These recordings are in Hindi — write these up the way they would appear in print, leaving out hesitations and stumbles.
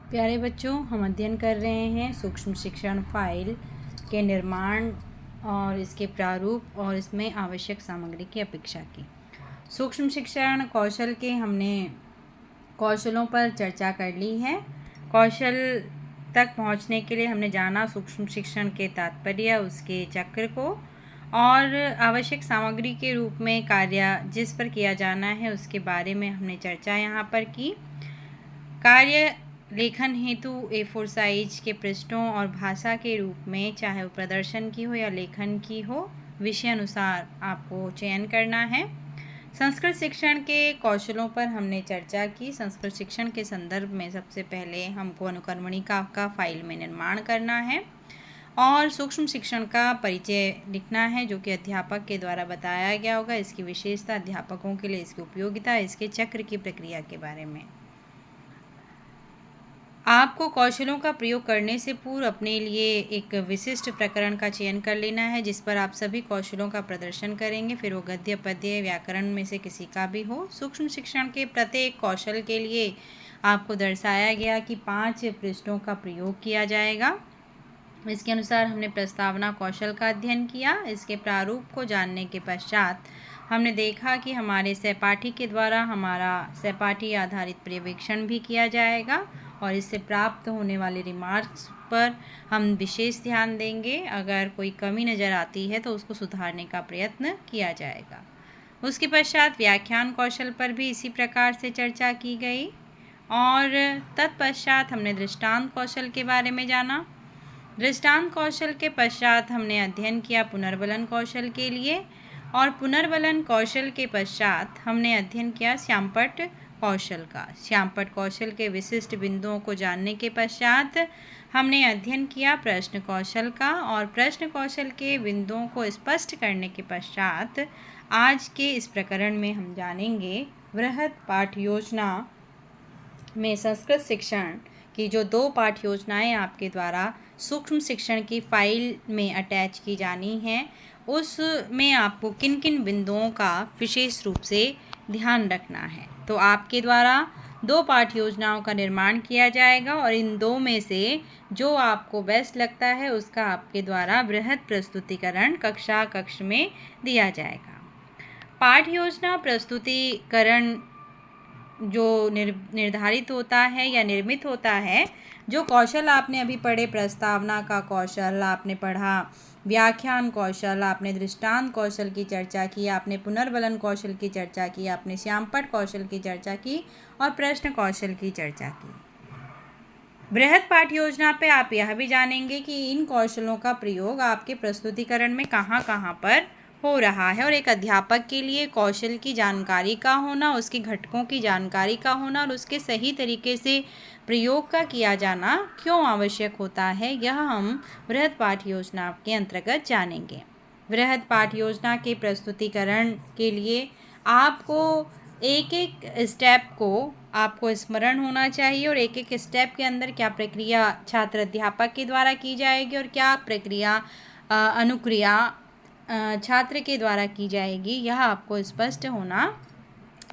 प्यारे बच्चों, हम अध्ययन कर रहे हैं सूक्ष्म शिक्षण फाइल के निर्माण और इसके प्रारूप और इसमें आवश्यक सामग्री की अपेक्षा की। सूक्ष्म शिक्षण कौशल के हमने कौशलों पर चर्चा कर ली है। कौशल तक पहुंचने के लिए हमने जाना सूक्ष्म शिक्षण के तात्पर्य, उसके चक्र को, और आवश्यक सामग्री के रूप में कार्य जिस पर किया जाना है उसके बारे में हमने चर्चा यहाँ पर की। कार्य लेखन हेतु A4 साइज के पृष्ठों और भाषा के रूप में, चाहे वो प्रदर्शन की हो या लेखन की हो, विषय अनुसार आपको चयन करना है। संस्कृत शिक्षण के कौशलों पर हमने चर्चा की। संस्कृत शिक्षण के संदर्भ में सबसे पहले हमको अनुक्रमणिका का फाइल में निर्माण करना है और सूक्ष्म शिक्षण का परिचय लिखना है जो कि अध्यापक के द्वारा बताया गया होगा। इसकी विशेषता, अध्यापकों के लिए इसकी उपयोगिता, इसके चक्र की प्रक्रिया के बारे में। आपको कौशलों का प्रयोग करने से पूर्व अपने लिए एक विशिष्ट प्रकरण का चयन कर लेना है जिस पर आप सभी कौशलों का प्रदर्शन करेंगे, फिर वो गद्य, पद्य, व्याकरण में से किसी का भी हो। सूक्ष्म शिक्षण के प्रत्येक कौशल के लिए आपको दर्शाया गया कि 5 पृष्ठों का प्रयोग किया जाएगा। इसके अनुसार हमने प्रस्तावना कौशल का अध्ययन किया। इसके प्रारूप को जानने के पश्चात हमने देखा कि हमारे सहपाठी के द्वारा हमारा सहपाठी आधारित पर्यवेक्षण भी किया जाएगा और इससे प्राप्त होने वाले रिमार्क्स पर हम विशेष ध्यान देंगे। अगर कोई कमी नज़र आती है तो उसको सुधारने का प्रयत्न किया जाएगा। उसके पश्चात व्याख्यान कौशल पर भी इसी प्रकार से चर्चा की गई और तत्पश्चात हमने दृष्टांत कौशल के बारे में जाना। दृष्टांत कौशल के पश्चात हमने अध्ययन किया पुनर्वलन कौशल के लिए और पुनर्वलन कौशल के पश्चात हमने अध्ययन किया श्यामपट्ट कौशल का। श्यामपट्ट कौशल के विशिष्ट बिंदुओं को जानने के पश्चात हमने अध्ययन किया प्रश्न कौशल का और प्रश्न कौशल के बिंदुओं को स्पष्ट करने के पश्चात आज के इस प्रकरण में हम जानेंगे वृहद पाठ योजना में संस्कृत शिक्षण की जो 2 पाठ योजनाएं आपके द्वारा सूक्ष्म शिक्षण की फाइल में अटैच की जानी हैं, उसमें आपको किन किन बिंदुओं का विशेष रूप से ध्यान रखना है। तो आपके द्वारा 2 पाठ योजनाओं का निर्माण किया जाएगा और इन 2 में से जो आपको बेस्ट लगता है उसका आपके द्वारा वृहद प्रस्तुतिकरण कक्ष में दिया जाएगा। पाठ योजना प्रस्तुतिकरण जो निर्धारित होता है या निर्मित होता है, जो कौशल आपने अभी पढ़े, प्रस्तावना का कौशल आपने पढ़ा, व्याख्यान कौशल आपने, दृष्टांत कौशल की चर्चा की आपने, पुनर्वलन कौशल की चर्चा की आपने, श्यामपट्ट कौशल की चर्चा की और प्रश्न कौशल की चर्चा की। बृहद पाठ योजना पे आप यह भी जानेंगे कि इन कौशलों का प्रयोग आपके प्रस्तुतिकरण में कहाँ कहाँ पर हो रहा है और एक अध्यापक के लिए कौशल की जानकारी का होना, उसके घटकों की जानकारी का होना और उसके सही तरीके से प्रयोग का किया जाना क्यों आवश्यक होता है, यह हम वृहद पाठ योजना के अंतर्गत जानेंगे। वृहद पाठ योजना के प्रस्तुतिकरण के लिए आपको एक एक स्टेप को आपको स्मरण होना चाहिए और एक एक स्टेप के अंदर क्या प्रक्रिया छात्र अध्यापक के द्वारा की जाएगी और क्या प्रक्रिया अनुक्रिया छात्र के द्वारा की जाएगी, यह आपको स्पष्ट होना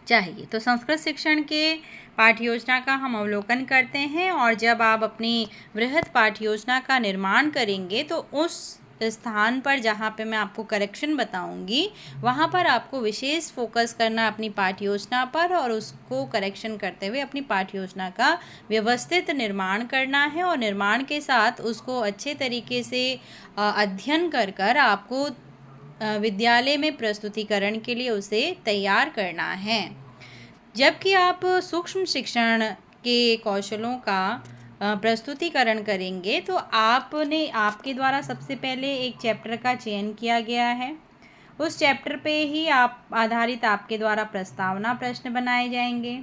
चाहिए। तो संस्कृत शिक्षण के पाठ योजना का हम अवलोकन करते हैं और जब आप अपनी वृहद पाठ योजना का निर्माण करेंगे तो उस स्थान पर जहाँ पे मैं आपको करेक्शन बताऊंगी वहाँ पर आपको विशेष फोकस करना अपनी पाठ योजना पर और उसको करेक्शन करते हुए अपनी पाठ योजना का व्यवस्थित निर्माण करना है और निर्माण के साथ उसको अच्छे तरीके से अध्ययन कर आपको विद्यालय में प्रस्तुतिकरण के लिए उसे तैयार करना है। जबकि आप सूक्ष्म शिक्षण के कौशलों का प्रस्तुतिकरण करेंगे तो आपके द्वारा सबसे पहले एक चैप्टर का चयन किया गया है। उस चैप्टर पे ही आधारित आपके द्वारा प्रस्तावना प्रश्न बनाए जाएंगे।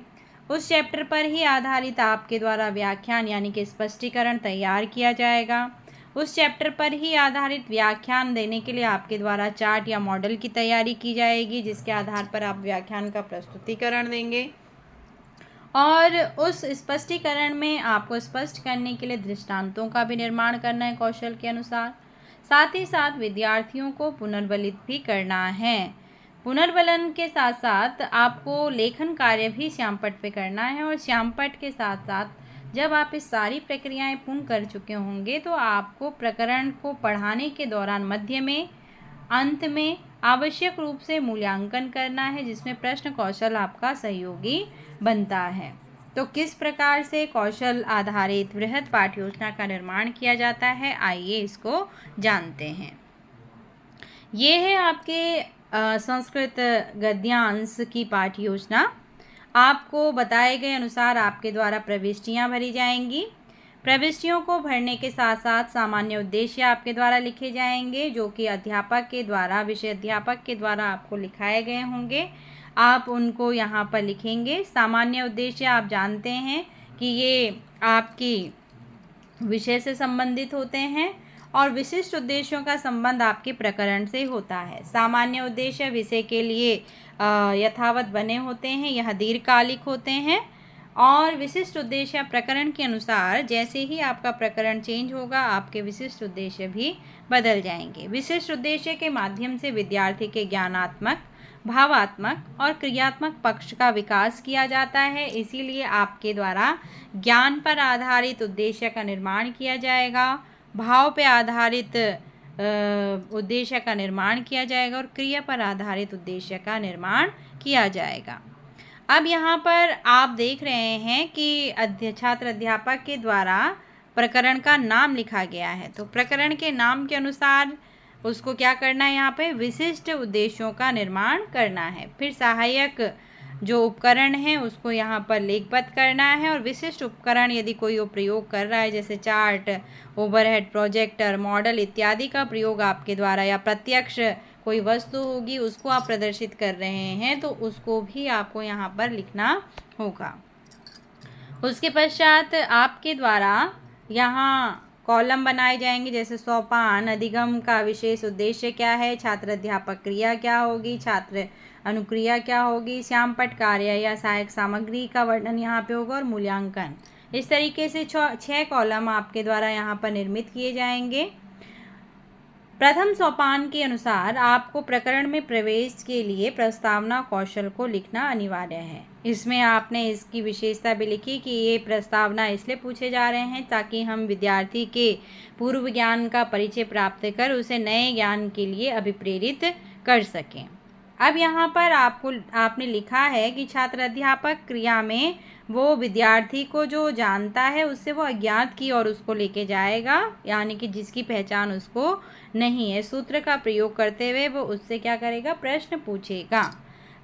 उस चैप्टर पर ही आधारित आपके द्वारा व्याख्यान यानी कि स्पष्टीकरण तैयार किया जाएगा। उस चैप्टर पर ही आधारित व्याख्यान देने के लिए आपके द्वारा चार्ट या मॉडल की तैयारी की जाएगी जिसके आधार पर आप व्याख्यान का प्रस्तुतिकरण देंगे और उस स्पष्टीकरण में आपको स्पष्ट करने के लिए दृष्टांतों का भी निर्माण करना है कौशल के अनुसार। साथ ही साथ विद्यार्थियों को पुनर्वलित भी करना है। पुनर्वलन के साथ साथ आपको लेखन कार्य भी श्यामपट्ट पे करना है और श्यामपट्ट के साथ साथ जब आप इस सारी प्रक्रियाएं पूर्ण कर चुके होंगे तो आपको प्रकरण को पढ़ाने के दौरान मध्य में, अंत में आवश्यक रूप से मूल्यांकन करना है, जिसमें प्रश्न कौशल आपका सहयोगी बनता है। तो किस प्रकार से कौशल आधारित बृहद पाठ योजना का निर्माण किया जाता है, आइए इसको जानते हैं। ये है आपके संस्कृत गद्यांश की पाठ योजना। आपको बताए गए अनुसार आपके द्वारा प्रविष्टियां भरी जाएंगी। प्रविष्टियों को भरने के साथ साथ सामान्य उद्देश्य आपके द्वारा लिखे जाएंगे, जो कि अध्यापक के द्वारा, विषय अध्यापक के द्वारा आपको लिखाए गए होंगे। आप उनको यहाँ पर लिखेंगे। सामान्य उद्देश्य आप जानते हैं कि ये आपकी विषय से संबंधित होते हैं और विशिष्ट उद्देश्यों का संबंध आपके प्रकरण से होता है। सामान्य उद्देश्य विषय के लिए यथावत बने होते हैं, यह दीर्घकालिक होते हैं, और विशिष्ट उद्देश्य प्रकरण के अनुसार जैसे ही आपका प्रकरण चेंज होगा आपके विशिष्ट उद्देश्य भी बदल जाएंगे। विशिष्ट उद्देश्य के माध्यम से विद्यार्थी के ज्ञानात्मक, भावात्मक और क्रियात्मक पक्ष का विकास किया जाता है। इसीलिए आपके द्वारा ज्ञान पर आधारित उद्देश्य का निर्माण किया जाएगा, भाव पे आधारित उद्देश्य का निर्माण किया जाएगा और क्रिया पर आधारित उद्देश्य का निर्माण किया जाएगा। अब यहाँ पर आप देख रहे हैं कि छात्र अध्यापक के द्वारा प्रकरण का नाम लिखा गया है। तो प्रकरण के नाम के अनुसार उसको क्या करना है, यहाँ पे विशिष्ट उद्देश्यों का निर्माण करना है। फिर सहायक जो उपकरण है उसको यहाँ पर लेखबद्ध करना है, और विशिष्ट उपकरण यदि कोई प्रयोग कर रहा है, जैसे चार्ट, ओवरहेड प्रोजेक्टर, मॉडल इत्यादि का प्रयोग आपके द्वारा, या प्रत्यक्ष कोई वस्तु होगी उसको आप प्रदर्शित कर रहे हैं, तो उसको भी आपको यहाँ पर लिखना होगा। उसके पश्चात आपके द्वारा यहाँ कॉलम बनाए जाएंगे, जैसे सोपान, अधिगम का विशेष उद्देश्य क्या है, छात्र अध्यापक क्रिया क्या होगी, छात्र अनुक्रिया क्या होगी, श्यामपट्ट कार्य या सहायक सामग्री का वर्णन यहाँ पे होगा, और मूल्यांकन। इस तरीके से 6 कॉलम आपके द्वारा यहाँ पर निर्मित किए जाएंगे। प्रथम सोपान के अनुसार आपको प्रकरण में प्रवेश के लिए प्रस्तावना कौशल को लिखना अनिवार्य है। इसमें आपने इसकी विशेषता भी लिखी कि ये प्रस्तावना इसलिए पूछे जा रहे हैं ताकि हम विद्यार्थी के पूर्व ज्ञान का परिचय प्राप्त कर उसे नए ज्ञान के लिए अभिप्रेरित कर सकें। अब यहाँ पर आपने लिखा है कि छात्र अध्यापक क्रिया में वो विद्यार्थी को जो जानता है उससे वो अज्ञात की ओर उसको लेके जाएगा, यानी कि जिसकी पहचान उसको नहीं है। सूत्र का प्रयोग करते हुए वो उससे क्या करेगा, प्रश्न पूछेगा।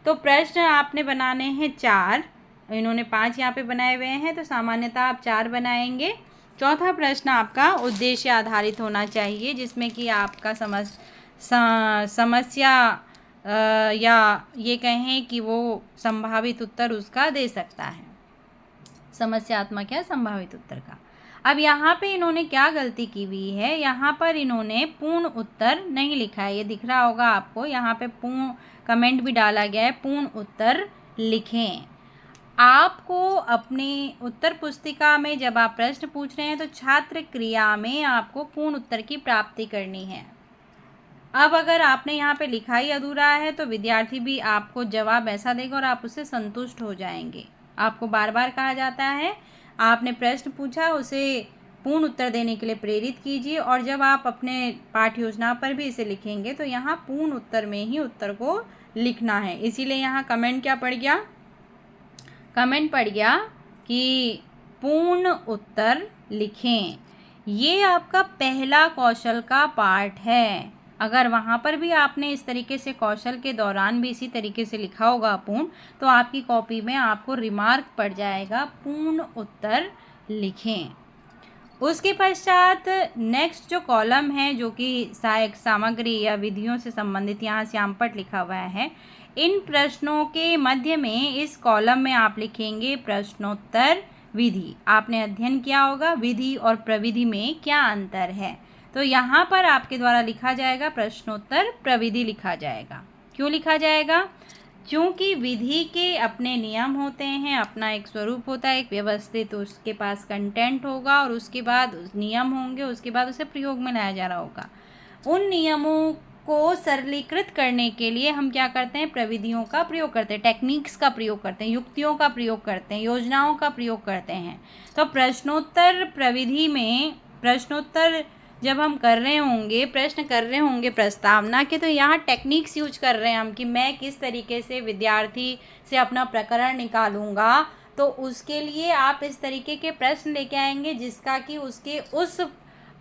तो प्रश्न आपने बनाने हैं 4, इन्होंने 5 यहाँ पे बनाए हुए हैं, तो सामान्यतः आप 4 बनाएंगे। चौथा प्रश्न आपका उद्देश्य आधारित होना चाहिए, जिसमें कि आपका समस्या या ये कहें कि वो संभावित उत्तर उसका दे सकता है, समस्यात्मक या संभावित उत्तर का। अब यहाँ पे इन्होंने क्या गलती की हुई है, यहाँ पर इन्होंने पूर्ण उत्तर नहीं लिखा है। ये दिख रहा होगा आपको, यहाँ पे पूर्ण कमेंट भी डाला गया है, पूर्ण उत्तर लिखें। आपको अपनी उत्तर पुस्तिका में जब आप प्रश्न पूछ रहे हैं तो छात्र क्रिया में आपको पूर्ण उत्तर की प्राप्ति करनी है। अब अगर आपने यहाँ पे लिखा ही अधूरा है तो विद्यार्थी भी आपको जवाब ऐसा देगा और आप उससे संतुष्ट हो जाएंगे। आपको बार बार कहा जाता है, आपने प्रश्न पूछा, उसे पूर्ण उत्तर देने के लिए प्रेरित कीजिए, और जब आप अपने पाठ योजना पर भी इसे लिखेंगे तो यहाँ पूर्ण उत्तर में ही उत्तर को लिखना है। इसीलिए यहाँ कमेंट क्या पड़ गया, कमेंट पड़ गया कि पूर्ण उत्तर लिखें। ये आपका पहला कौशल का पार्ट है। अगर वहाँ पर भी आपने इस तरीके से कौशल के दौरान भी इसी तरीके से लिखा होगा पूर्ण, तो आपकी कॉपी में आपको रिमार्क पड़ जाएगा पूर्ण उत्तर लिखें। उसके पश्चात नेक्स्ट जो कॉलम है जो कि सहायक सामग्री या विधियों से संबंधित, यहाँ श्यामपट्ट लिखा हुआ है। इन प्रश्नों के मध्य में इस कॉलम में आप लिखेंगे प्रश्नोत्तर विधि। आपने अध्ययन किया होगा विधि और प्रविधि में क्या अंतर है, तो यहाँ पर आपके द्वारा लिखा जाएगा प्रश्नोत्तर प्रविधि लिखा जाएगा। क्यों लिखा जाएगा, क्योंकि विधि के अपने नियम होते हैं, अपना एक स्वरूप होता है, एक व्यवस्थित उसके पास कंटेंट होगा और उसके बाद नियम होंगे, उसके बाद उसे प्रयोग में लाया जा रहा होगा। उन नियमों को सरलीकृत करने के लिए हम क्या करते हैं, प्रविधियों का प्रयोग करते हैं, टेक्निक्स का प्रयोग करते हैं, युक्तियों का प्रयोग करते हैं, योजनाओं का प्रयोग करते हैं। तो प्रश्नोत्तर प्रविधि में प्रश्नोत्तर जब हम कर रहे होंगे, प्रश्न कर रहे होंगे प्रस्तावना के, तो यहाँ टेक्निक्स यूज कर रहे हैं हम कि मैं किस तरीके से विद्यार्थी से अपना प्रकरण निकालूंगा। तो उसके लिए आप इस तरीके के प्रश्न लेके आएंगे जिसका कि उसके उस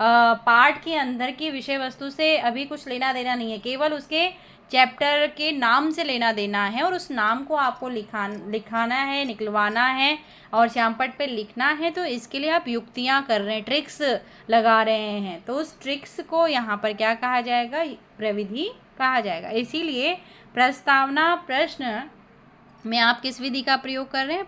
पार्ट के अंदर की विषय वस्तु से अभी कुछ लेना देना नहीं है, केवल उसके चैप्टर के नाम से लेना देना है और उस नाम को आपको लिखाना है, निकलवाना है और श्यामपट्ट पे लिखना है। तो इसके लिए आप युक्तियाँ कर रहे हैं, ट्रिक्स लगा रहे हैं। तो उस ट्रिक्स को यहाँ पर क्या कहा जाएगा, प्रविधि कहा जाएगा। इसीलिए प्रस्तावना प्रश्न में आप किस विधि का प्रयोग कर रहे हैं,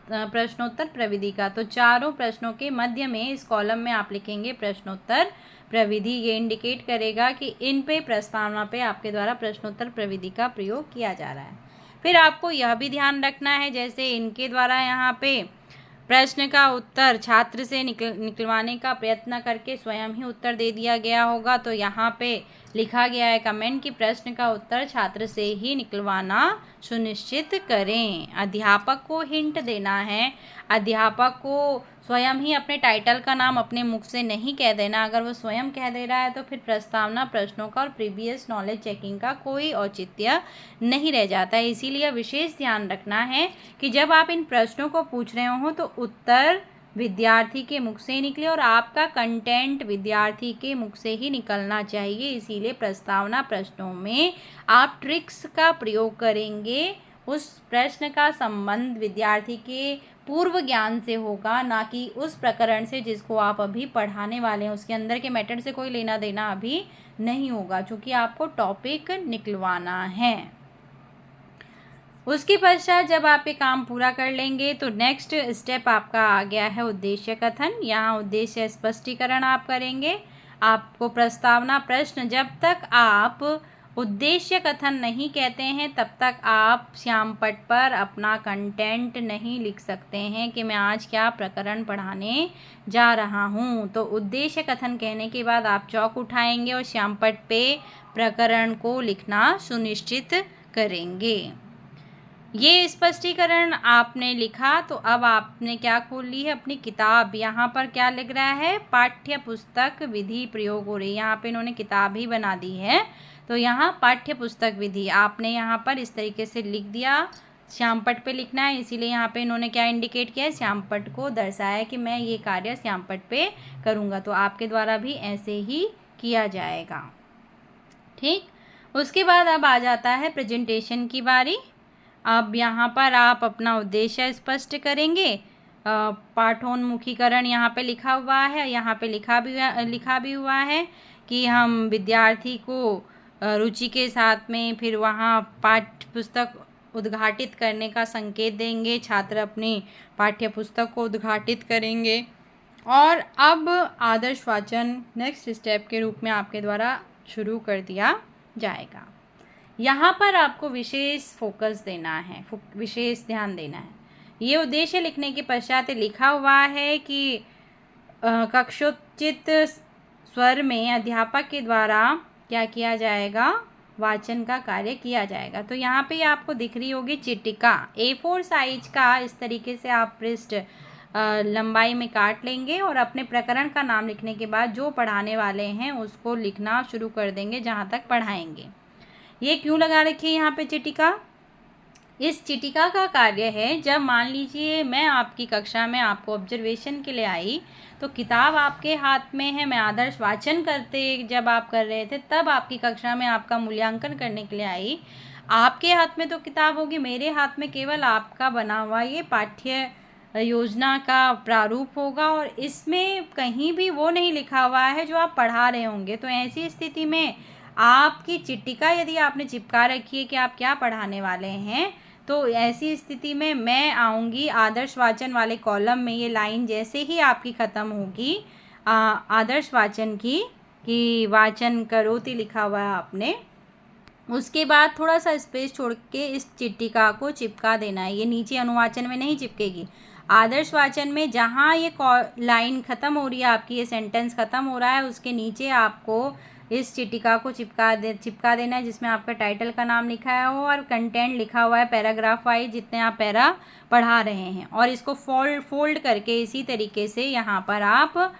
प्रश्नोत्तर प्रविधि का। तो चारों प्रश्नों के मध्य में इस कॉलम में आप लिखेंगे प्रश्नोत्तर प्रविधि। ये इंडिकेट करेगा कि इन पे प्रस्तावना पे आपके द्वारा प्रश्नोत्तर प्रविधि का प्रयोग किया जा रहा है। फिर आपको यह भी ध्यान रखना है, जैसे इनके द्वारा यहाँ पे प्रश्न का उत्तर छात्र से निकलवाने का प्रयत्न करके स्वयं ही उत्तर दे दिया गया होगा। तो यहाँ पे लिखा गया है कमेंट कि प्रश्न का उत्तर छात्र से ही निकलवाना सुनिश्चित करें। अध्यापक को हिंट देना है, अध्यापक को स्वयं ही अपने टाइटल का नाम अपने मुख से नहीं कह देना। अगर वो स्वयं कह दे रहा है तो फिर प्रस्तावना प्रश्नों का और प्रीवियस नॉलेज चेकिंग का कोई औचित्य नहीं रह जाता है। इसीलिए विशेष ध्यान रखना है कि जब आप इन प्रश्नों को पूछ रहे हो तो उत्तर विद्यार्थी के मुख से ही निकले और आपका कंटेंट विद्यार्थी के मुख से ही निकलना चाहिए। इसीलिए प्रस्तावना प्रश्नों में आप ट्रिक्स का प्रयोग करेंगे। उस प्रश्न का संबंध विद्यार्थी के पूर्व ज्ञान से होगा, ना कि उस प्रकरण से जिसको आप अभी पढ़ाने वाले हैं। उसके अंदर के मैटर से कोई लेना देना अभी नहीं होगा, क्योंकि आपको टॉपिक निकलवाना है। उसके पश्चात जब आप ये काम पूरा कर लेंगे तो नेक्स्ट स्टेप आपका आ गया है उद्देश्य कथन। यहाँ उद्देश्य स्पष्टीकरण आप करेंगे। आपको प्रस्तावना प्रश्न, जब तक आप उद्देश्य कथन नहीं कहते हैं तब तक आप श्यामपट्ट पर अपना कंटेंट नहीं लिख सकते हैं कि मैं आज क्या प्रकरण पढ़ाने जा रहा हूँ। तो उद्देश्य कथन कहने के बाद आप चौक उठाएंगे और श्यामपट्ट पे प्रकरण को लिखना सुनिश्चित करेंगे। ये स्पष्टीकरण आपने लिखा तो अब आपने क्या खोल ली है, अपनी किताब। यहाँ पर क्या लिख रहा है, पाठ्य पुस्तक विधि प्रयोग हो रही है। यहाँ पे इन्होंने किताब ही बना दी है, तो यहाँ पाठ्य पुस्तक विधि आपने यहाँ पर इस तरीके से लिख दिया। श्यामपट्ट पे लिखना है, इसीलिए यहाँ पे इन्होंने क्या इंडिकेट किया है, श्यामपट्ट को दर्शाया कि मैं ये कार्य श्यामपट्ट पे करूँगा। तो आपके द्वारा भी ऐसे ही किया जाएगा। ठीक, उसके बाद अब आ जाता है प्रेजेंटेशन की बारी। अब यहाँ पर आप अपना उद्देश्य स्पष्ट करेंगे। पाठोन्मुखीकरण यहाँ पे लिखा हुआ है, यहाँ पे लिखा भी हुआ है कि हम विद्यार्थी को रुचि के साथ में फिर वहाँ पाठ्य पुस्तक उद्घाटित करने का संकेत देंगे। छात्र अपनी पाठ्य पुस्तक को उद्घाटित करेंगे। और अब आदर्श वाचन नेक्स्ट स्टेप के रूप में आपके द्वारा शुरू कर दिया जाएगा। यहाँ पर आपको विशेष फोकस देना है, विशेष ध्यान देना है। ये उद्देश्य लिखने के पश्चात लिखा हुआ है कि कक्षोचित स्वर में अध्यापक के द्वारा क्या किया जाएगा, वाचन का कार्य किया जाएगा। तो यहाँ पे आपको दिख रही होगी चिटिका, A4 साइज का। इस तरीके से आप पृष्ठ लंबाई में काट लेंगे और अपने प्रकरण का नाम लिखने के बाद जो पढ़ाने वाले हैं उसको लिखना शुरू कर देंगे जहाँ तक पढ़ाएंगे। ये क्यों लगा रखी है यहाँ पे चिटिका? इस चिटिका का कार्य है, जब मान लीजिए मैं आपकी कक्षा में आपको ऑब्जर्वेशन के लिए आई तो किताब आपके हाथ में है, मैं आदर्श वाचन करते जब आप कर रहे थे तब आपकी कक्षा में आपका मूल्यांकन करने के लिए आई। आपके हाथ में तो किताब होगी, मेरे हाथ में केवल आपका बना हुआ ये पाठ्य योजना का प्रारूप होगा और इसमें कहीं भी वो नहीं लिखा हुआ है जो आप पढ़ा रहे होंगे। तो ऐसी स्थिति में आपकी चिट्टिका यदि आपने चिपका रखी है कि आप क्या पढ़ाने वाले हैं, तो ऐसी स्थिति में मैं आऊँगी आदर्श वाचन वाले कॉलम में। ये लाइन जैसे ही आपकी ख़त्म होगी आदर्श वाचन की, कि वाचन करोति लिखा हुआ है आपने, उसके बाद थोड़ा सा स्पेस छोड़ के इस चिट्टिका को चिपका देना है। ये नीचे अनुवाचन में नहीं चिपकेगी। आदर्श वाचन में जहाँ ये लाइन ख़त्म हो रही है आपकी, ये सेंटेंस ख़त्म हो रहा है, उसके नीचे आपको इस चिटिका को चिपका देना है, जिसमें आपका टाइटल का नाम लिखा है और कंटेंट लिखा हुआ है पैराग्राफ वाइज, जितने आप पैरा पढ़ा रहे हैं। और इसको फोल्ड करके इसी तरीके से यहाँ पर आप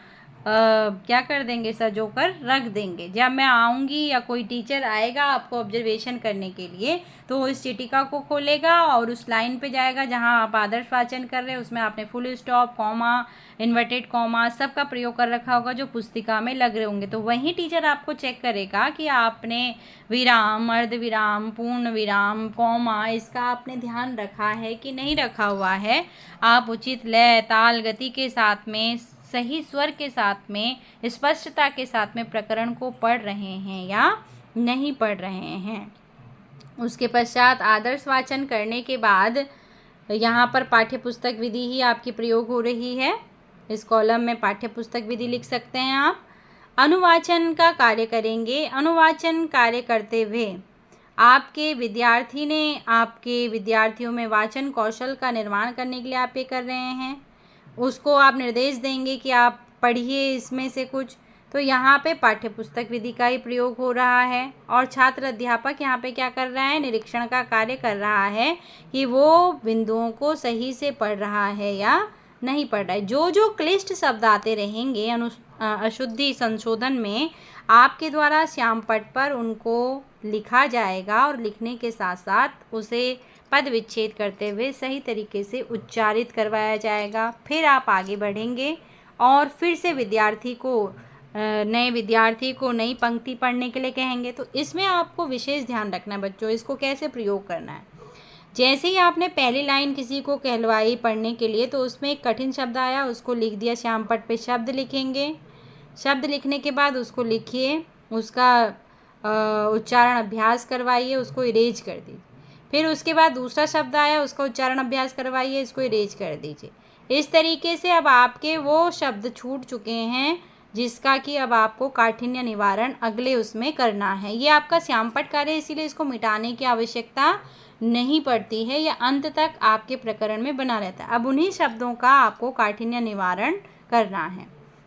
क्या कर देंगे, सजोकर रख देंगे। जब मैं आऊँगी या कोई टीचर आएगा आपको ऑब्जर्वेशन करने के लिए, तो वो इस चिटिका को खोलेगा और उस लाइन पे जाएगा जहाँ आप आदर्श वाचन कर रहे हैं। उसमें आपने full stop, comma, inverted comma सब का प्रयोग कर रखा होगा जो पुस्तिका में लग रहे होंगे। तो वही टीचर आपको चेक करेगा कि आपने विराम, अर्ध विराम, पूर्ण विराम, कॉमा, इसका आपने ध्यान रखा है कि नहीं रखा हुआ है। आप उचित लय, ताल, गति के साथ में, सही स्वर के साथ में, स्पष्टता के साथ में प्रकरण को पढ़ रहे हैं या नहीं पढ़ रहे हैं। उसके पश्चात आदर्श वाचन करने के बाद यहाँ पर पाठ्य पुस्तक विधि ही आपकी प्रयोग हो रही है। इस कॉलम में पाठ्य पुस्तक विधि लिख सकते हैं आप। अनुवाचन का कार्य करेंगे। अनुवाचन कार्य करते हुए आपके विद्यार्थी ने आपके विद्यार्थियों में वाचन कौशल का निर्माण करने के लिए आप ये कर रहे हैं। उसको आप निर्देश देंगे कि आप पढ़िए इसमें से कुछ। तो यहाँ पे पाठ्य पुस्तक विधि का ही प्रयोग हो रहा है और छात्र अध्यापक यहाँ पे क्या कर रहा है, निरीक्षण का कार्य कर रहा है कि वो बिंदुओं को सही से पढ़ रहा है या नहीं पढ़ रहा है। जो जो क्लिष्ट शब्द आते रहेंगे अशुद्धि संशोधन में, आपके द्वारा श्यामपट्ट पर उनको लिखा जाएगा और लिखने के साथ साथ उसे पद विच्छेद करते हुए सही तरीके से उच्चारित करवाया जाएगा। फिर आप आगे बढ़ेंगे और फिर से नए विद्यार्थी को नई पंक्ति पढ़ने के लिए कहेंगे। तो इसमें आपको विशेष ध्यान रखना है बच्चों, इसको कैसे प्रयोग करना है। जैसे ही आपने पहली लाइन किसी को कहलवाई पढ़ने के लिए, तो उसमें एक कठिन शब्द आया, उसको लिख दिया, श्यामपट्ट पे शब्द लिखेंगे। शब्द लिखने के बाद उसको लिखिए, उसका उच्चारण अभ्यास करवाइए, उसको इरेज कर दीजिए। फिर उसके बाद दूसरा शब्द आया, उसका उच्चारण अभ्यास करवाइए, इसको इरेज कर दीजिए। इस तरीके से अब आपके वो शब्द छूट चुके हैं जिसका कि अब आपको काठिन्य निवारण अगले उसमें करना है। ये आपका श्यामपट्ट कार्य, इसीलिए इसको मिटाने की आवश्यकता नहीं पड़ती है, या अंत तक आपके प्रकरण में बना रहता है। अब उन्हीं शब्दों का आपको काठिन्य निवारण करना है।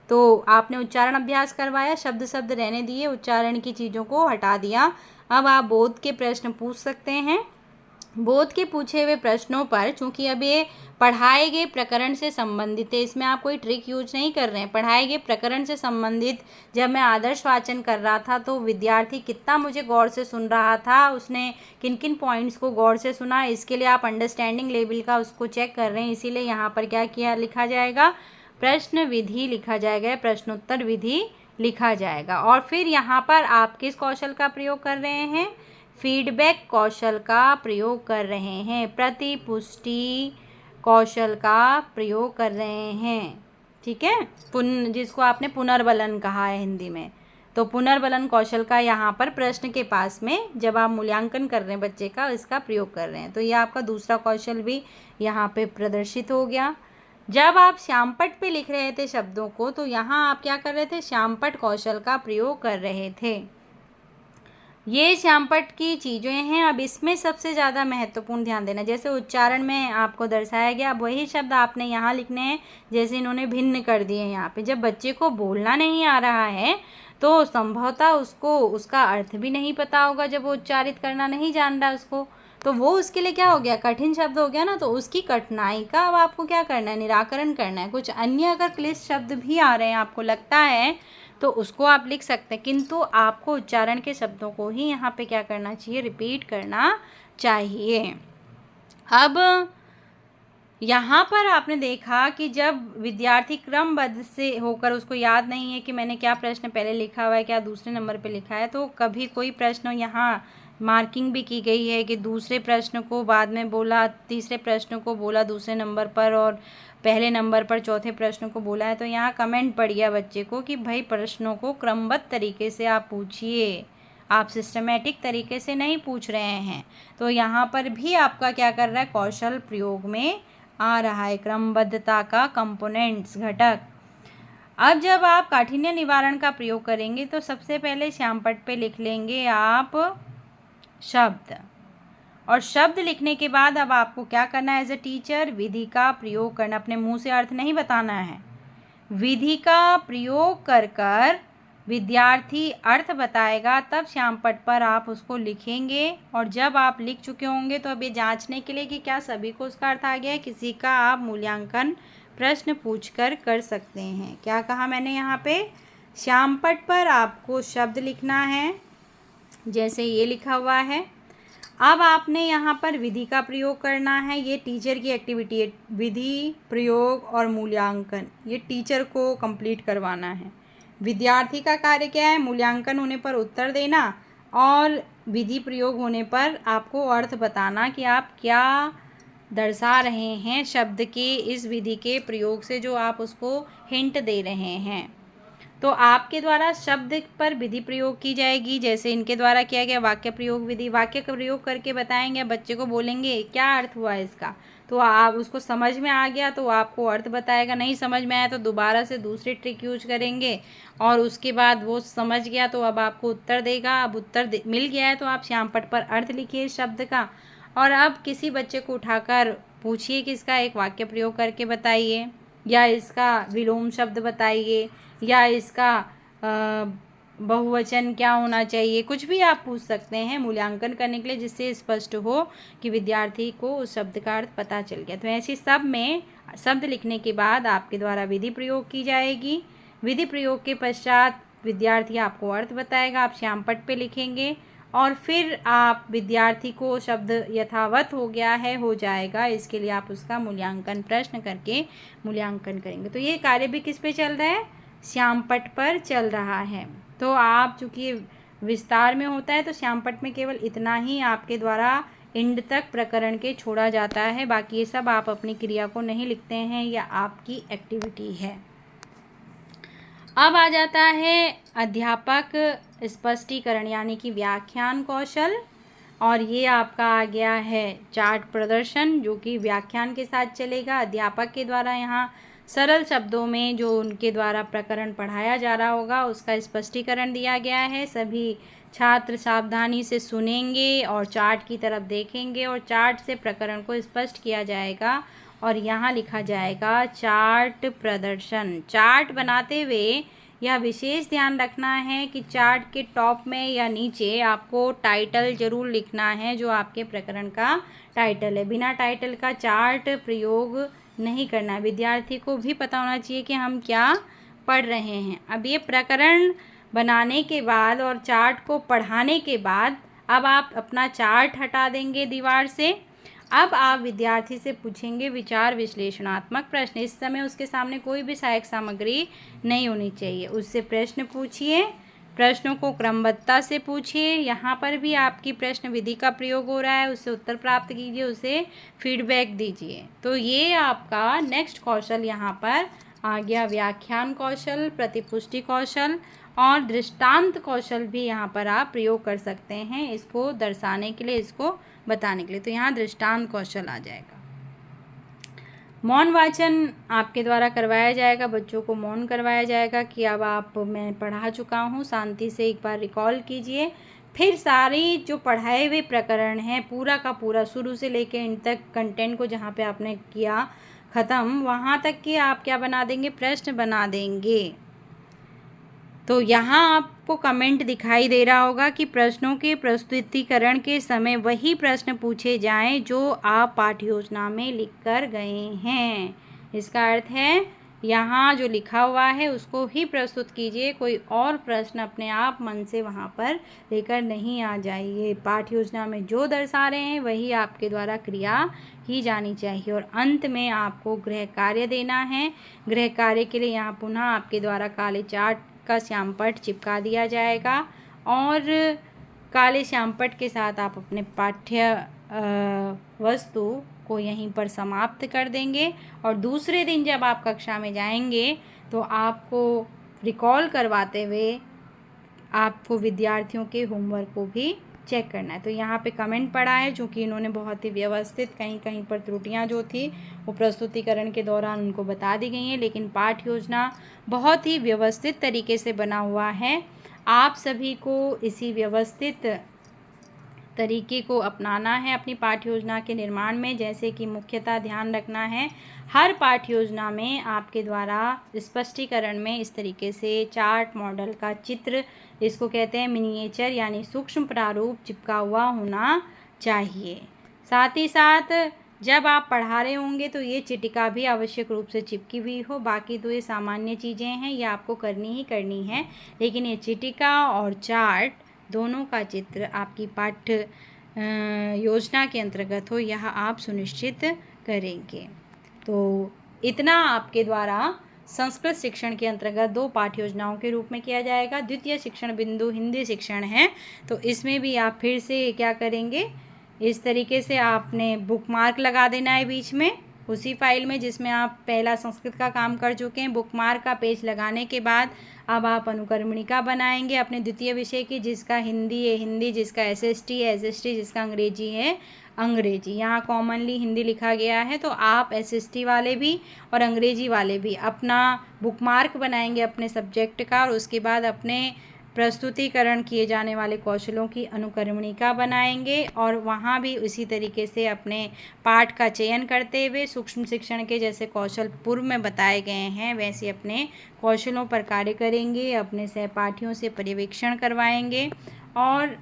तो आपने उच्चारण अभ्यास करवाया, शब्द रहने दिए, उच्चारण की चीज़ों को हटा दिया। अब आप बोध के प्रश्न पूछ सकते हैं। बोध के पूछे हुए प्रश्नों पर, चूंकि अब ये पढ़ाए गए प्रकरण से संबंधित है, इसमें आप कोई ट्रिक यूज नहीं कर रहे हैं, पढ़ाए गए प्रकरण से संबंधित। जब मैं आदर्श वाचन कर रहा था तो विद्यार्थी कितना मुझे गौर से सुन रहा था, उसने किन किन पॉइंट्स को गौर से सुना, इसके लिए आप अंडरस्टैंडिंग लेवल का उसको चेक कर रहे हैं। इसीलिए यहाँ पर क्या किया लिखा जाएगा, प्रश्न विधि लिखा जाएगा, प्रश्नोत्तर विधि लिखा जाएगा। और फिर यहाँ पर आप किस कौशल का प्रयोग कर रहे हैं, फीडबैक कौशल का प्रयोग कर रहे हैं, प्रतिपुष्टि कौशल का प्रयोग कर रहे हैं। ठीक है, जिसको आपने पुनर्बलन कहा है हिंदी में। तो पुनर्बलन कौशल का यहाँ पर प्रश्न के पास में जब आप मूल्यांकन कर रहे हैं बच्चे का, इसका प्रयोग कर रहे हैं। तो ये आपका दूसरा कौशल भी यहाँ पे प्रदर्शित हो गया। जब आप श्यामपट्ट पे लिख रहे थे शब्दों को, तो यहाँ आप क्या कर रहे थे, श्यामपट्ट कौशल का प्रयोग कर रहे थे। ये श्यामपट्ट की चीज़ें हैं। अब इसमें सबसे ज़्यादा महत्वपूर्ण ध्यान देना, जैसे उच्चारण में आपको दर्शाया गया, अब वही शब्द आपने यहाँ लिखने हैं, जैसे इन्होंने भिन्न कर दिए यहाँ पे। जब बच्चे को बोलना नहीं आ रहा है तो संभवतः उसको उसका अर्थ भी नहीं पता होगा, जब वो उच्चारित करना नहीं जान रहा उसको, तो वो उसके लिए क्या हो गया, कठिन शब्द हो गया ना। तो उसकी कठिनाई का अब आपको क्या करना है, निराकरण करना है। कुछ अन्य अगर क्लिष्ट शब्द भी आ रहे हैं आपको लगता है, तो उसको आप लिख सकते हैं, किंतु आपको उच्चारण के शब्दों को ही यहाँ पे क्या करना चाहिए, रिपीट करना चाहिए। अब यहाँ पर आपने देखा कि जब विद्यार्थी क्रमबद्ध से होकर, उसको याद नहीं है कि मैंने क्या प्रश्न पहले लिखा हुआ है, क्या दूसरे नंबर पे लिखा है, तो कभी कोई प्रश्न यहाँ मार्किंग भी की गई है कि दूसरे प्रश्न को बाद में बोला, तीसरे प्रश्न को बोला दूसरे नंबर पर, और पहले नंबर पर चौथे प्रश्न को बोला है। तो यहाँ कमेंट पड़ गया बच्चे को कि भाई प्रश्नों को क्रमबद्ध तरीके से आप पूछिए, आप सिस्टमेटिक तरीके से नहीं पूछ रहे हैं। तो यहाँ पर भी आपका क्या कर रहा है, कौशल प्रयोग में आ रहा है, क्रमबद्धता का कंपोनेंट्स, घटक। अब जब आप काठिन्य निवारण का प्रयोग करेंगे तो सबसे पहले श्यामपट्ट पे लिख लेंगे आप शब्द, और शब्द लिखने के बाद अब आपको क्या करना है, एज ए टीचर विधि का प्रयोग करना। अपने मुंह से अर्थ नहीं बताना है, विधि का प्रयोग कर कर विद्यार्थी अर्थ बताएगा तब श्यामपट्ट पर आप उसको लिखेंगे। और जब आप लिख चुके होंगे तो अब ये जांचने के लिए कि क्या सभी को उसका अर्थ आ गया है, किसी का आप मूल्यांकन प्रश्न पूछकर कर सकते हैं। क्या कहा मैंने यहाँ पे, श्यामपट्ट पर आपको शब्द लिखना है, जैसे ये लिखा हुआ है। अब आपने यहाँ पर विधि का प्रयोग करना है। ये टीचर की एक्टिविटी है, विधि, प्रयोग और मूल्यांकन, ये टीचर को कंप्लीट करवाना है। विद्यार्थी का कार्य क्या है, मूल्यांकन होने पर उत्तर देना और विधि प्रयोग होने पर आपको अर्थ बताना कि आप क्या दर्शा रहे हैं शब्द के इस विधि के प्रयोग से, जो आप उसको हिंट दे रहे हैं। तो आपके द्वारा शब्द पर विधि प्रयोग की जाएगी, जैसे इनके द्वारा किया गया वाक्य प्रयोग विधि। वाक्य का प्रयोग करके बताएंगे, बच्चे को बोलेंगे क्या अर्थ हुआ इसका, तो आप उसको समझ में आ गया तो आपको अर्थ बताएगा, नहीं समझ में आया तो दोबारा से दूसरी ट्रिक यूज करेंगे और उसके बाद वो समझ गया तो अब आपको उत्तर देगा। अब उत्तर मिल गया है तो आप श्यामपट्ट पर अर्थ लिखिए इस शब्द का। और अब किसी बच्चे को उठाकर पूछिए कि इसका एक वाक्य प्रयोग करके बताइए, या इसका विलोम शब्द बताइए, या इसका बहुवचन क्या होना चाहिए, कुछ भी आप पूछ सकते हैं मूल्यांकन करने के लिए, जिससे स्पष्ट हो कि विद्यार्थी को उस शब्द का अर्थ पता चल गया। तो ऐसे सब में शब्द लिखने के बाद आपके द्वारा विधि प्रयोग की जाएगी। विधि प्रयोग के पश्चात विद्यार्थी आपको अर्थ बताएगा, आप श्यामपट्ट पे लिखेंगे और फिर आप विद्यार्थी को शब्द यथावत हो गया है, हो जाएगा, इसके लिए आप उसका मूल्यांकन प्रश्न करके मूल्यांकन करेंगे। तो ये कार्य भी किस पे चल रहा है, श्यामपट्ट पर चल रहा है। तो आप चूँकि विस्तार में होता है तो श्यामपट्ट में केवल इतना ही आपके द्वारा इंड तक प्रकरण के छोड़ा जाता है, बाकी ये सब आप अपनी क्रिया को नहीं लिखते हैं, या आपकी एक्टिविटी है। अब आ जाता है अध्यापक स्पष्टीकरण यानी कि व्याख्यान कौशल, और ये आपका आ गया है चार्ट प्रदर्शन जो कि व्याख्यान के साथ चलेगा। अध्यापक के द्वारा यहाँ सरल शब्दों में जो उनके द्वारा प्रकरण पढ़ाया जा रहा होगा उसका स्पष्टीकरण दिया गया है। सभी छात्र सावधानी से सुनेंगे और चार्ट की तरफ देखेंगे और चार्ट से प्रकरण को स्पष्ट किया जाएगा और यहाँ लिखा जाएगा चार्ट प्रदर्शन। चार्ट बनाते हुए यह विशेष ध्यान रखना है कि चार्ट के टॉप में या नीचे आपको टाइटल ज़रूर लिखना है, जो आपके प्रकरण का टाइटल है। बिना टाइटल का चार्ट प्रयोग नहीं करना है। विद्यार्थी को भी पता होना चाहिए कि हम क्या पढ़ रहे हैं। अब ये प्रकरण बनाने के बाद और चार्ट को पढ़ाने के बाद अब आप अपना चार्ट हटा देंगे दीवार से। अब आप विद्यार्थी से पूछेंगे विचार विश्लेषणात्मक प्रश्न। इस समय उसके सामने कोई भी सहायक सामग्री नहीं होनी चाहिए, उससे प्रश्न पूछिए, प्रश्नों को क्रमबद्धता से पूछिए। यहाँ पर भी आपकी प्रश्न विधि का प्रयोग हो रहा है, उससे उत्तर प्राप्त कीजिए, उसे फीडबैक दीजिए। तो ये आपका नेक्स्ट कौशल यहाँ पर आ गया, व्याख्यान कौशल, प्रतिपुष्टि कौशल और दृष्टांत कौशल भी यहाँ पर आप प्रयोग कर सकते हैं, इसको दर्शाने के लिए, इसको बताने के लिए। तो यहाँ दृष्टांत कौशल आ जाएगा। मौन वाचन आपके द्वारा करवाया जाएगा, बच्चों को मौन करवाया जाएगा कि अब आप मैं पढ़ा चुका हूँ, शांति से एक बार रिकॉल कीजिए। फिर सारी जो पढ़ाए हुए प्रकरण हैं पूरा का पूरा शुरू से लेकर इन तक कंटेंट को जहाँ पे आपने किया ख़त्म, वहाँ तक के आप क्या बना देंगे, प्रश्न बना देंगे। तो यहाँ आपको कमेंट दिखाई दे रहा होगा कि प्रश्नों के प्रस्तुतिकरण के समय वही प्रश्न पूछे जाएं जो आप पाठ्य योजना में लिख कर गए हैं। इसका अर्थ है यहाँ जो लिखा हुआ है उसको ही प्रस्तुत कीजिए, कोई और प्रश्न अपने आप मन से वहाँ पर लेकर नहीं आ जाइए। पाठ्य योजना में जो दर्शा रहे हैं वही आपके द्वारा क्रिया की जानी चाहिए। और अंत में आपको गृह कार्य देना है। गृह कार्य के लिए यहाँ पुनः आपके द्वारा काले चार्ट का श्यामपट्ट चिपका दिया जाएगा और काले श्यामपट्ट के साथ आप अपने पाठ्य वस्तु को यहीं पर समाप्त कर देंगे। और दूसरे दिन जब आप कक्षा में जाएंगे तो आपको रिकॉल करवाते हुए आपको विद्यार्थियों के होमवर्क को भी चेक करना है। तो यहाँ पे कमेंट पड़ा है, चूँकि इन्होंने बहुत ही व्यवस्थित, कहीं कहीं पर त्रुटियाँ जो थी वो प्रस्तुतिकरण के दौरान उनको बता दी गई हैं, लेकिन पाठ्य योजना बहुत ही व्यवस्थित तरीके से बना हुआ है। आप सभी को इसी व्यवस्थित तरीके को अपनाना है अपनी पाठ्य योजना के निर्माण में। जैसे कि मुख्यतः ध्यान रखना है हर पाठ्य योजना में आपके द्वारा स्पष्टीकरण में इस तरीके से चार्ट मॉडल का चित्र, इसको कहते हैं मिनिएचर यानी सूक्ष्म प्रारूप, चिपका हुआ होना चाहिए। साथ ही साथ जब आप पढ़ा रहे होंगे तो ये चिटिका भी आवश्यक रूप से चिपकी हुई हो। बाकी तो ये सामान्य चीज़ें हैं, ये आपको करनी ही करनी है, लेकिन ये चिटिका और चार्ट दोनों का चित्र आपकी पाठ्य योजना के अंतर्गत हो, यह आप सुनिश्चित करेंगे। तो इतना आपके द्वारा संस्कृत शिक्षण के अंतर्गत 2 पाठ्य योजनाओं के रूप में किया जाएगा। द्वितीय शिक्षण बिंदु हिंदी शिक्षण है, तो इसमें भी आप फिर से क्या करेंगे, इस तरीके से आपने बुकमार्क लगा देना है बीच में उसी फाइल में जिसमें आप पहला संस्कृत का काम कर चुके हैं। बुकमार्क का पेज लगाने के बाद अब आप अनुक्रमणिका बनाएंगे अपने द्वितीय विषय की, जिसका हिंदी है हिंदी, जिसका एसएसटी है एसएसटी, जिसका अंग्रेजी है अंग्रेजी। यहाँ कॉमनली हिंदी लिखा गया है, तो आप एसएसटी वाले भी और अंग्रेजी वाले भी अपना बुकमार्क बनाएंगे अपने सब्जेक्ट का, और उसके बाद अपने प्रस्तुतिकरण किए जाने वाले कौशलों की अनुक्रमणिका बनाएंगे। और वहाँ भी उसी तरीके से अपने पाठ का चयन करते हुए सूक्ष्म शिक्षण के जैसे कौशल पूर्व में बताए गए हैं वैसे अपने कौशलों पर कार्य करेंगे, अपने सहपाठियों से पर्यवेक्षण करवाएंगे, और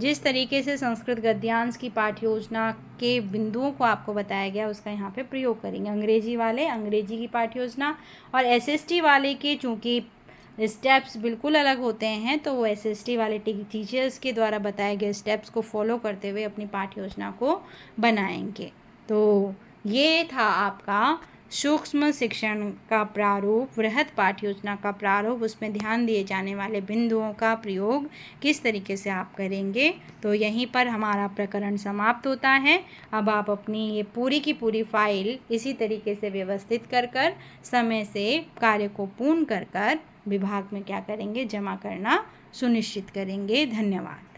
जिस तरीके से संस्कृत गद्यांश की पाठ्य योजना के बिंदुओं को आपको बताया गया उसका यहाँ पे प्रयोग करेंगे। अंग्रेजी वाले अंग्रेजी की पाठ्य योजना और एसएसटी वाले के चूँकि स्टेप्स बिल्कुल अलग होते हैं, तो वो एसएसटी वाले टीचर्स के द्वारा बताए गए स्टेप्स को फॉलो करते हुए अपनी पाठ्य योजना को बनाएंगे। तो ये था आपका सूक्ष्म शिक्षण का प्रारूप, वृहद पाठ्य योजना का प्रारूप, उसमें ध्यान दिए जाने वाले बिंदुओं का प्रयोग किस तरीके से आप करेंगे। तो यहीं पर हमारा प्रकरण समाप्त होता है। अब आप अपनी ये पूरी की पूरी फाइल इसी तरीके से व्यवस्थित कर समय से कार्य को पूर्ण कर विभाग में क्या करेंगे, जमा करना सुनिश्चित करेंगे। धन्यवाद।